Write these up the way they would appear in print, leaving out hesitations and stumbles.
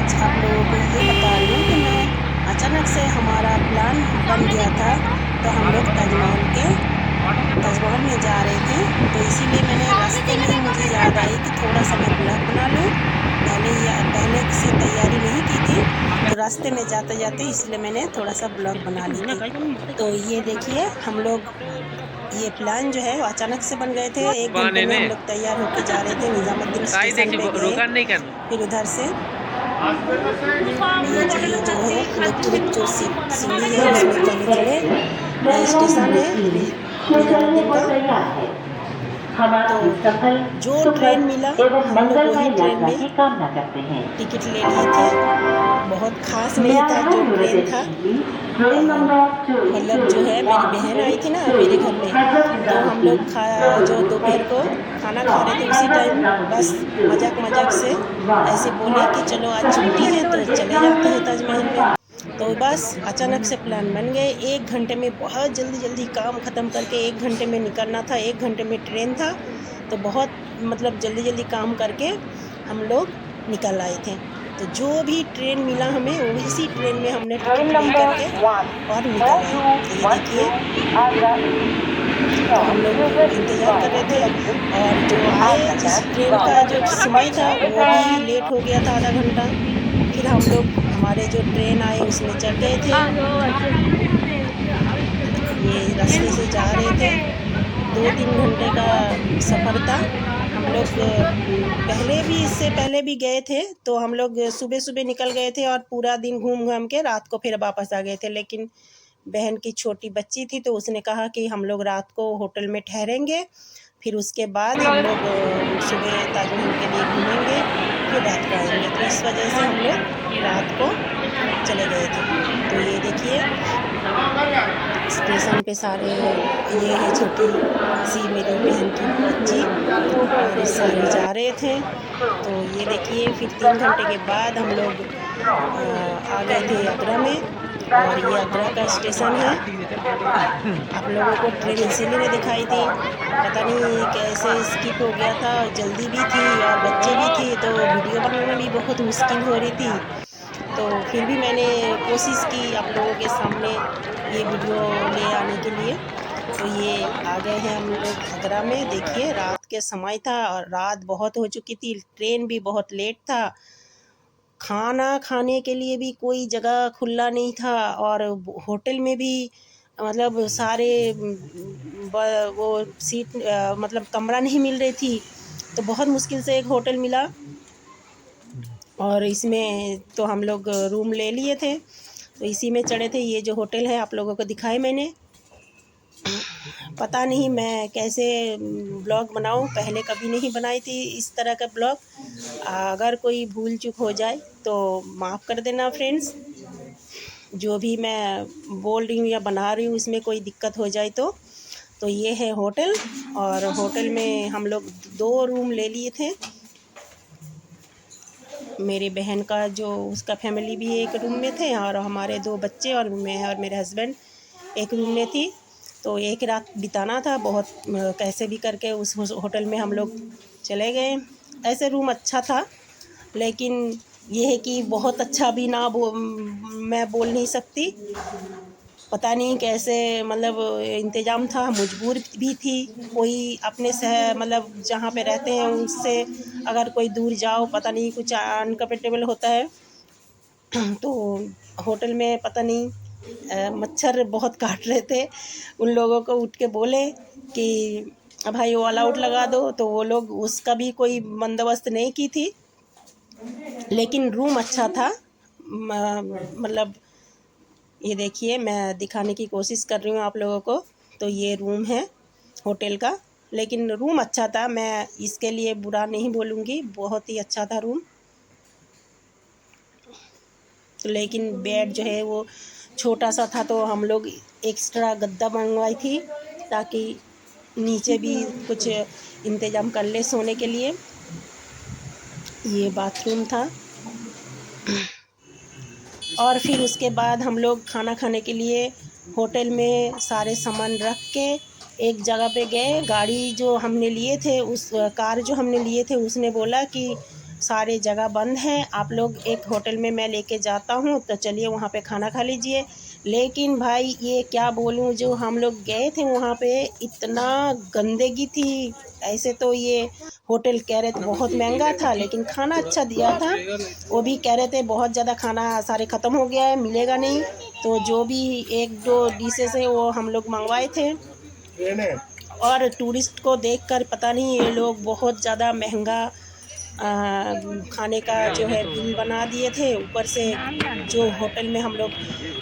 आज आप लोगों को ये बता रही हूँ कि मैं अचानक से हमारा प्लान बन गया था। तो हम लोग ताजमहल में जा रहे थे। तो इसीलिए मैंने रास्ते में ही मुझे याद आई कि थोड़ा सा मैं ब्लॉग बना लूँ। पहले से तैयारी नहीं की थी, तो रास्ते में जाते जाते इसलिए मैंने थोड़ा सा ब्लॉग बना ली थी। तो ये देखिए, हम लोग ये प्लान जो है वो अचानक से बन गए थे। 1 घंटे में हम लोग तैयार होके जा रहे थे, निज़ामुद्दीन स्टेशन पे गए। फिर उधर से ये जो है इलेक्ट्रिक जो सीढ़ी है उसमें चढ़े। ये स्टेशन है निज़ामुद्दीन का। तो जो ट्रेन मिला हम लोग वही ट्रेन में टिकट ले लिए थे। बहुत ख़ास नहीं था जो ट्रेन था। मतलब जो है मेरी बहन आई थी ना मेरे घर पे, तो हम लोग जो दोपहर को खाना खा रहे थे उसी टाइम बस मजाक से ऐसे बोले कि चलो आज छुट्टी है तो चले जाते हैं ताजमहल में। तो बस अचानक से प्लान बन गए। 1 घंटे में बहुत जल्दी काम ख़त्म करके 1 घंटे में निकलना था। 1 घंटे में ट्रेन था, तो बहुत मतलब जल्दी काम करके हम लोग निकल आए थे। तो जो भी ट्रेन मिला हमें वो इसी ट्रेन में हमने टिकट ले करके और निकल आए। तो ये देखिए, तो हम लोग इंतज़ार कर रहे थे और जो आए जिस ट्रेन का जो समय था वो भी लेट हो गया था आधा घंटा। फिर हम लोग हमारे जो ट्रेन आए उसमें चढ़ गए थे। ये रास्ते से जा रहे थे, 2-3 घंटे का सफ़र था। हम लोग इससे पहले भी गए थे, तो हम लोग सुबह निकल गए थे और पूरा दिन घूम घाम के रात को फिर वापस आ गए थे। लेकिन बहन की छोटी बच्ची थी तो उसने कहा कि हम लोग रात को होटल में ठहरेंगे, फिर उसके बाद हम लोग सुबह ताजमहल के लिए घूमेंगे, फिर रात को आएंगे। तो इस वजह से हम लोग रात को चले गए थे। तो ये देखिए, स्टेशन पे सारे ये है छोटी सी मेरी बहन की बच्ची और सारे जा रहे थे। तो ये देखिए, फिर 3 घंटे के बाद हम लोग आ गए थे आगरा में। और ये आगरा का स्टेशन है। आप लोगों को ट्रेन इसीलिए नहीं दिखाई थी, पता नहीं कैसे स्किप हो गया था। जल्दी भी थी और बच्चे भी थे, तो वीडियो बनाना भी बहुत मुश्किल हो रही थी। तो फिर भी मैंने कोशिश की आप लोगों के सामने ये वीडियो ले आने के लिए। तो ये आ गए हैं हम लोग आगरा में। देखिए, रात के समय था और रात बहुत हो चुकी थी, ट्रेन भी बहुत लेट था। खाना खाने के लिए भी कोई जगह खुला नहीं था और होटल में भी मतलब सारे वो सीट मतलब कमरा नहीं मिल रही थी। तो बहुत मुश्किल से एक होटल मिला और इसमें तो हम लोग रूम ले लिए थे, तो इसी में चढ़े थे। ये जो होटल है आप लोगों को दिखाए मैंने। पता नहीं मैं कैसे ब्लॉग बनाऊं, पहले कभी नहीं बनाई थी इस तरह का ब्लॉग। अगर कोई भूल चूक हो जाए तो माफ़ कर देना फ्रेंड्स। जो भी मैं बोल रही हूँ या बना रही हूँ उसमें कोई दिक्कत हो जाए तो ये है होटल। और होटल में हम लोग 2 रूम ले लिए थे। मेरी बहन का जो उसका फैमिली भी एक रूम में थे और हमारे 2 बच्चे और मैं और मेरे हस्बैंड एक रूम में थी। तो एक रात बिताना था, बहुत कैसे भी करके उस होटल में हम लोग चले गए। ऐसे रूम अच्छा था, लेकिन ये है कि बहुत अच्छा भी मैं बोल नहीं सकती। पता नहीं कैसे मतलब इंतज़ाम था, मजबूर भी थी। कोई अपने शहर मतलब जहाँ पे रहते हैं उनसे अगर कोई दूर जाओ, पता नहीं कुछ अनकम्फर्टेबल होता है। तो होटल में पता नहीं मच्छर बहुत काट रहे थे। उन लोगों को उठ के बोले कि भाई ऑल आउट लगा दो, तो वो लोग उसका भी कोई बंदोबस्त नहीं की थी। लेकिन रूम अच्छा था। मतलब ये देखिए, मैं दिखाने की कोशिश कर रही हूँ आप लोगों को। तो ये रूम है होटल का, लेकिन रूम अच्छा था, मैं इसके लिए बुरा नहीं बोलूँगी, बहुत ही अच्छा था रूम। लेकिन बेड जो है वो छोटा सा था, तो हम लोग एक्स्ट्रा गद्दा मंगवाई थी ताकि नीचे भी कुछ इंतज़ाम कर ले सोने के लिए। ये बाथरूम था। और फिर उसके बाद हम लोग खाना खाने के लिए होटल में सारे सामान रख के एक जगह पे गए। गाड़ी जो हमने लिए थे, उस कार जो हमने लिए थे उसने बोला कि सारे जगह बंद हैं। आप लोग एक होटल में मैं लेके जाता हूँ, तो चलिए वहाँ पे खाना खा लीजिए। लेकिन भाई ये क्या बोलूँ, जो हम लोग गए थे वहाँ पे इतना गंदगी थी। ऐसे तो ये होटल कह रहे थे बहुत महंगा था, लेकिन खाना अच्छा दिया था। वो भी कह रहे थे बहुत ज़्यादा खाना सारे ख़त्म हो गया है, मिलेगा नहीं। तो जो भी 1-2 डिशेस है वो हम लोग मंगवाए थे। और टूरिस्ट को देखकर पता नहीं ये लोग बहुत ज़्यादा महंगा खाने का जो है बिल बना दिए थे। ऊपर से जो होटल में हम लोग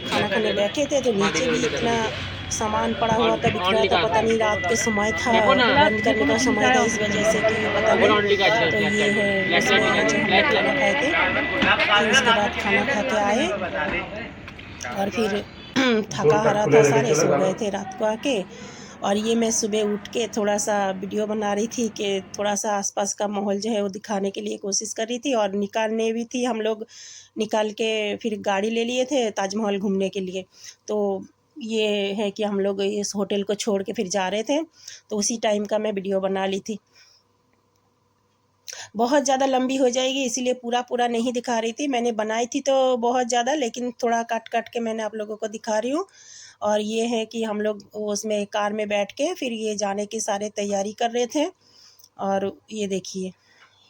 खाना खाने बैठे थे, तो नीचे भी इतना सामान पड़ा हुआ था, बिखरा था। पता नहीं रात के समय था, बंद करने का समय था, इस वजह से कि पता नहीं। तो ये है उसमें जो हम लोग खाना खाए थे। फिर उसके बाद खाना खा के आए और फिर थका हारा था, सारे सो गए थे रात को आके। और ये मैं सुबह उठ के थोड़ा सा वीडियो बना रही थी कि थोड़ा सा आसपास का माहौल जो है वो दिखाने के लिए कोशिश कर रही थी। और निकालने भी थी, हम लोग निकाल के फिर गाड़ी ले लिए थे ताजमहल घूमने के लिए। तो ये है कि हम लोग इस होटल को छोड़ के फिर जा रहे थे, तो उसी टाइम का मैं वीडियो बना ली थी। बहुत ज़्यादा लंबी हो जाएगी, इसीलिए पूरा पूरा नहीं दिखा रही थी। मैंने बनाई थी तो बहुत ज़्यादा, लेकिन थोड़ा काट काट के मैंने आप लोगों को दिखा रही हूँ। और ये है कि हम लोग उसमें कार में बैठ के फिर ये जाने की सारे तैयारी कर रहे थे। और ये देखिए,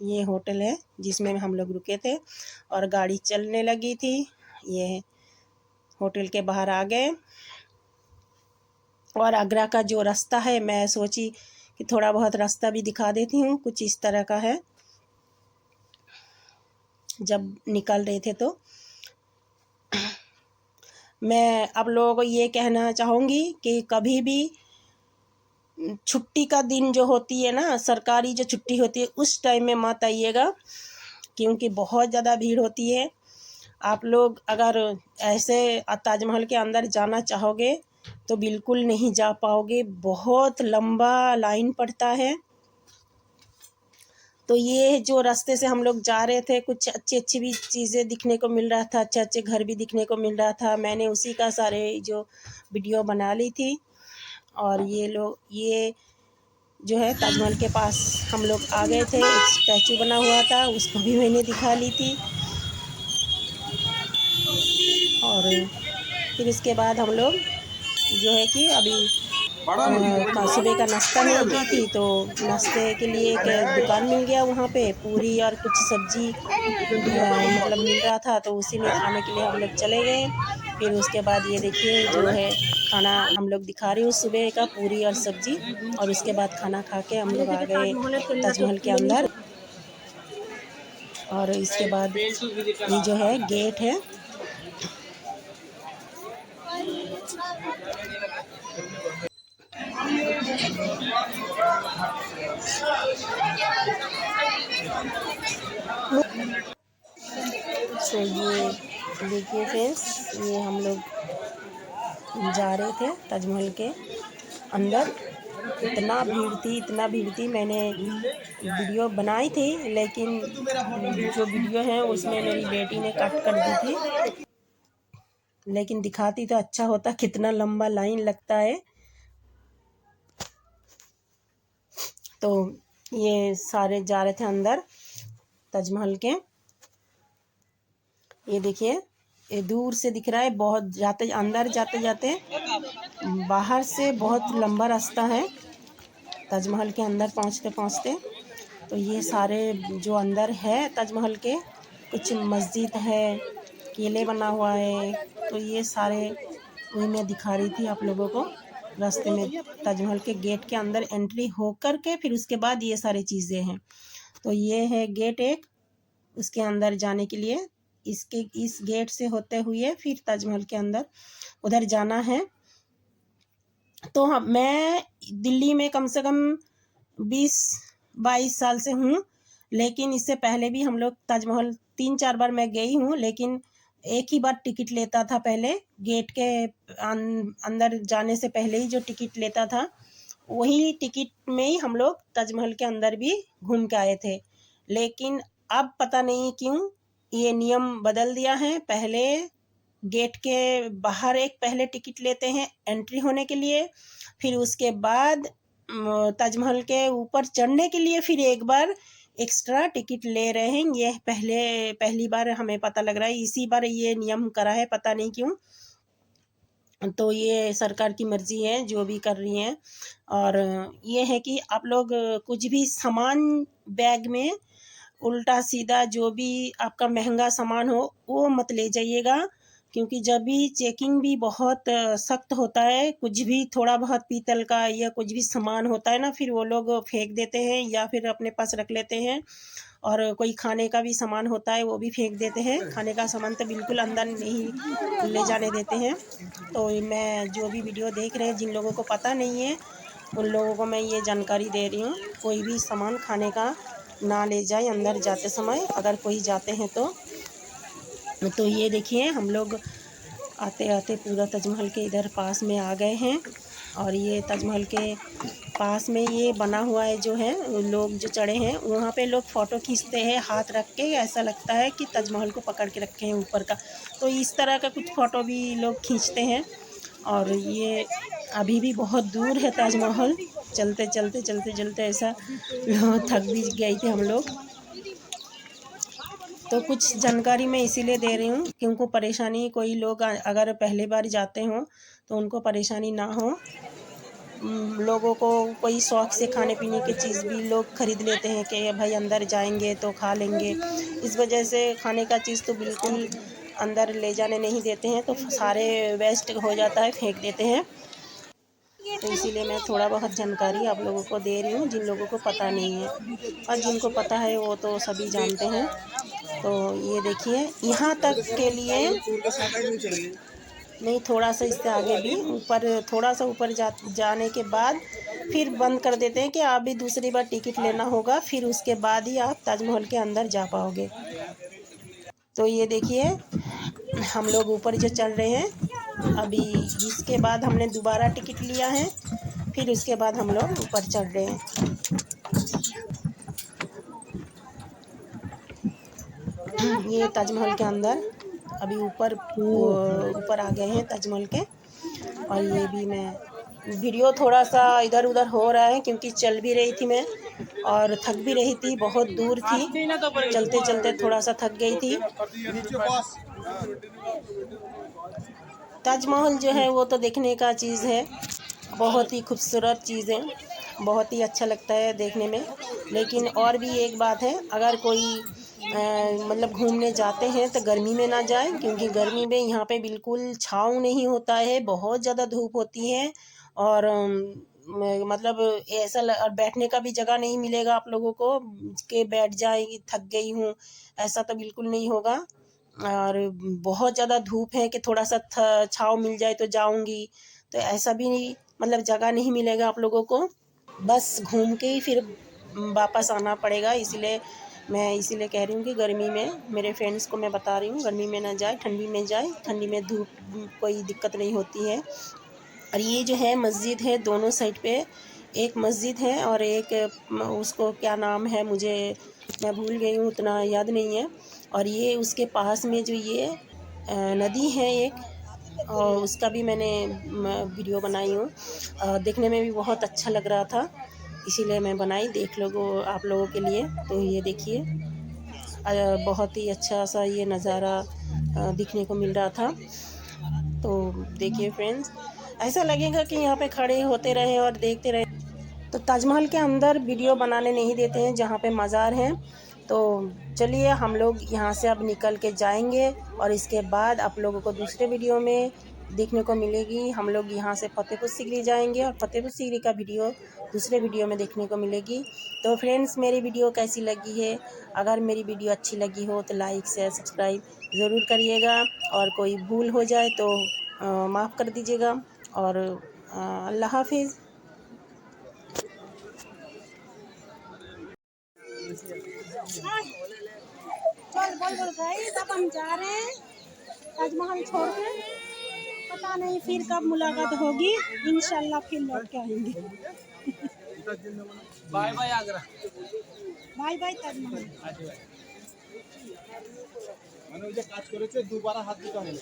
ये होटल है जिसमें हम लोग रुके थे और गाड़ी चलने लगी थी। ये होटल के बाहर आ गए और आगरा का जो रास्ता है, मैं सोची कि थोड़ा बहुत रास्ता भी दिखा देती हूँ। कुछ इस तरह का है जब निकल रहे थे। तो मैं आप लोगों को ये कहना चाहूँगी कि कभी भी छुट्टी का दिन जो होती है ना, सरकारी जो छुट्टी होती है, उस टाइम में मत आइएगा, क्योंकि बहुत ज़्यादा भीड़ होती है। आप लोग अगर ऐसे ताजमहल के अंदर जाना चाहोगे तो बिल्कुल नहीं जा पाओगे, बहुत लंबा लाइन पड़ता है। तो ये जो रास्ते से हम लोग जा रहे थे, कुछ अच्छी अच्छी भी चीज़ें दिखने को मिल रहा था, अच्छे अच्छे घर भी दिखने को मिल रहा था। मैंने उसी का सारे जो वीडियो बना ली थी। और ये लोग ये जो है ताजमहल के पास हम लोग आ गए थे, एक स्टैचू बना हुआ था, उसको भी मैंने दिखा ली थी। और फिर इसके बाद हम लोग जो है कि अभी सुबह का नाश्ता नहीं की थी, तो नाश्ते के लिए एक दुकान मिल गया वहाँ पे, पूरी और कुछ सब्जी मतलब मिल रहा था, तो उसी में खाने के लिए हम लोग चले गए। फिर उसके बाद ये देखिए जो है खाना हम लोग दिखा रही हूँ, सुबह का पूरी और सब्जी। और उसके बाद खाना खा के हम लोग आ गए ताजमहल के अंदर। और इसके बाद ये जो है गेट है। तो ये देखिए फ्रेंड्स, ये हम लोग जा रहे थे ताजमहल के अंदर। इतना भीड़ थी, इतना भीड़ थी। मैंने वीडियो बनाई थी, लेकिन जो वीडियो है उसमें मेरी बेटी ने कट कर दी थी। लेकिन दिखाती तो अच्छा होता, कितना लंबा लाइन लगता है। तो ये सारे जा रहे थे अंदर ताजमहल के। ये देखिए, ये दूर से दिख रहा है, बहुत जाते अंदर जाते जाते बाहर से बहुत लंबा रास्ता है ताजमहल के अंदर पहुंचते पहुंचते। तो ये सारे जो अंदर है ताजमहल के, कुछ मस्जिद है, किले बना हुआ है। तो ये सारे वही मैं दिखा रही थी आप लोगों को। रास्ते में ताजमहल के गेट के अंदर एंट्री होकर के फिर उसके बाद ये सारी चीज़ें हैं। तो ये है गेट एक, उसके अंदर जाने के लिए इस गेट से होते हुए फिर ताजमहल के अंदर उधर जाना है। तो मैं दिल्ली में कम से कम 20-22 साल से हूँ, लेकिन इससे पहले भी हम लोग ताजमहल 3-4 बार मैं गई हूँ। लेकिन एक ही बार टिकट लेता था पहले, गेट के अंदर जाने से पहले ही जो टिकट लेता था, वही टिकट में ही हम लोग ताजमहल के अंदर भी घूम के आए थे। लेकिन अब पता नहीं क्यों ये नियम बदल दिया है। पहले गेट के बाहर एक पहले टिकट लेते हैं एंट्री होने के लिए, फिर उसके बाद ताजमहल के ऊपर चढ़ने के लिए फिर एक बार एक्स्ट्रा टिकट ले रहे हैं। ये पहली बार हमें पता लग रहा है, इसी बार ये नियम करा है, पता नहीं क्यों। तो ये सरकार की मर्जी है जो भी कर रही हैं। और ये है कि आप लोग कुछ भी सामान बैग में उल्टा सीधा जो भी आपका महंगा सामान हो वो मत ले जाइएगा, क्योंकि जब भी चेकिंग भी बहुत सख्त होता है, कुछ भी थोड़ा बहुत पीतल का या कुछ भी सामान होता है ना, फिर वो लोग फेंक देते हैं या फिर अपने पास रख लेते हैं। और कोई खाने का भी सामान होता है वो भी फेंक देते हैं। खाने का सामान तो बिल्कुल अंदर नहीं ले जाने देते हैं। तो मैं जो भी वीडियो देख रहे हैं, जिन लोगों को पता नहीं है उन लोगों को मैं ये जानकारी दे रही हूँ, कोई भी सामान खाने का ना ले जाए अंदर जाते समय, अगर कोई जाते हैं तो ये देखिए हम लोग आते आते पूरा ताजमहल के इधर पास में आ गए हैं। और ये ताजमहल के पास में ये बना हुआ है जो है, लोग जो चढ़े हैं वहाँ पे लोग फ़ोटो खींचते हैं हाथ रख के, ऐसा लगता है कि ताजमहल को पकड़ के रखे हैं ऊपर का। तो इस तरह का कुछ फ़ोटो भी लोग खींचते हैं। और ये अभी भी बहुत दूर है ताजमहल, चलते चलते चलते चलते ऐसा थक भी गए थे हम लोग। तो कुछ जानकारी मैं इसीलिए दे रही हूँ क्योंकि परेशानी, कोई लोग अगर पहली बार जाते हों तो उनको परेशानी ना हो। लोगों को कोई शौक़ से खाने पीने की चीज़ भी लोग ख़रीद लेते हैं कि भाई अंदर जाएंगे तो खा लेंगे, इस वजह से खाने का चीज़ तो बिल्कुल अंदर ले जाने नहीं देते हैं, तो सारे वेस्ट हो जाता है, फेंक देते हैं। तो इसीलिए मैं थोड़ा बहुत जानकारी आप लोगों को दे रही हूँ जिन लोगों को पता नहीं है, और जिनको पता है वो तो सभी जानते हैं। तो ये देखिए यहाँ तक के लिए नहीं, थोड़ा सा इससे आगे भी ऊपर, थोड़ा सा ऊपर जाने के बाद फिर बंद कर देते हैं कि आप भी दूसरी बार टिकट लेना होगा, फिर उसके बाद ही आप ताजमहल के अंदर जा पाओगे। तो ये देखिए हम लोग ऊपर जो चढ़ रहे हैं अभी, इसके बाद हमने दोबारा टिकट लिया है, फिर उसके बाद हम लोग ऊपर चढ़ रहे हैं। ये ताजमहल के अंदर अभी ऊपर आ गए हैं ताजमहल के। और ये भी मैं वीडियो थोड़ा सा इधर उधर हो रहा है क्योंकि चल भी रही थी मैं और थक भी रही थी, बहुत दूर थी, चलते चलते थोड़ा सा थक गई थी। ताजमहल जो है वो तो देखने का चीज़ है, बहुत ही खूबसूरत चीज़ है, बहुत ही अच्छा लगता है देखने में। लेकिन और भी एक बात है, अगर कोई मतलब घूमने जाते हैं तो गर्मी में ना जाए, क्योंकि गर्मी में यहाँ पे बिल्कुल छाँव नहीं होता है, बहुत ज़्यादा धूप होती है। और मतलब ऐसा और बैठने का भी जगह नहीं मिलेगा आप लोगों को कि बैठ जाएगी, थक गई हूँ, ऐसा तो बिल्कुल नहीं होगा। और बहुत ज़्यादा धूप है कि थोड़ा सा छाँव मिल जाए तो जाऊँगी, तो ऐसा भी मतलब जगह नहीं मिलेगा आप लोगों को, बस घूम के ही फिर वापस आना पड़ेगा। इसीलिए कह रही हूँ कि गर्मी में मेरे फ्रेंड्स को मैं बता रही हूँ गर्मी में ना जाए, ठंडी में जाए, ठंडी में धूप कोई दिक्कत नहीं होती है। और ये जो है मस्जिद है, दोनों साइड पे एक मस्जिद है और एक उसको क्या नाम है मैं भूल गई हूँ, उतना याद नहीं है। और ये उसके पास में जो ये नदी है एक, और उसका भी मैंने वीडियो बनाई हूँ, देखने में भी बहुत अच्छा लग रहा था, इसीलिए मैं बनाई, देख लो आप लोगों के लिए। तो ये देखिए बहुत ही अच्छा सा ये नज़ारा दिखने को मिल रहा था। तो देखिए फ्रेंड्स, ऐसा लगेगा कि यहाँ पे खड़े होते रहे और देखते रहे। तो ताजमहल के अंदर वीडियो बनाने नहीं देते हैं जहाँ पे मज़ार हैं। तो चलिए हम लोग यहाँ से अब निकल के जाएंगे और इसके बाद आप लोगों को दूसरे वीडियो में देखने को मिलेगी। हम लोग यहाँ से फतेहपुर सीकरी जाएंगे और फतेहपुर सीकरी का वीडियो दूसरे वीडियो में देखने को मिलेगी। तो फ्रेंड्स, मेरी वीडियो कैसी लगी है? अगर मेरी वीडियो अच्छी लगी हो तो लाइक शेयर सब्सक्राइब ज़रूर करिएगा, और कोई भूल हो जाए तो माफ़ कर दीजिएगा। और अल्लाह हाफिज़। बोल भाई, अब हम जा रहे हैं ताजमहल छोड़ के, पता नहीं फिर कब मुलाकात होगी, इंशाल्लाह फिर लौट के आएंगे। Bye bye Agra, bye bye Taj Mahal. মানে ওই যে কাজ করেছে দুবার হাত দিতে হবে।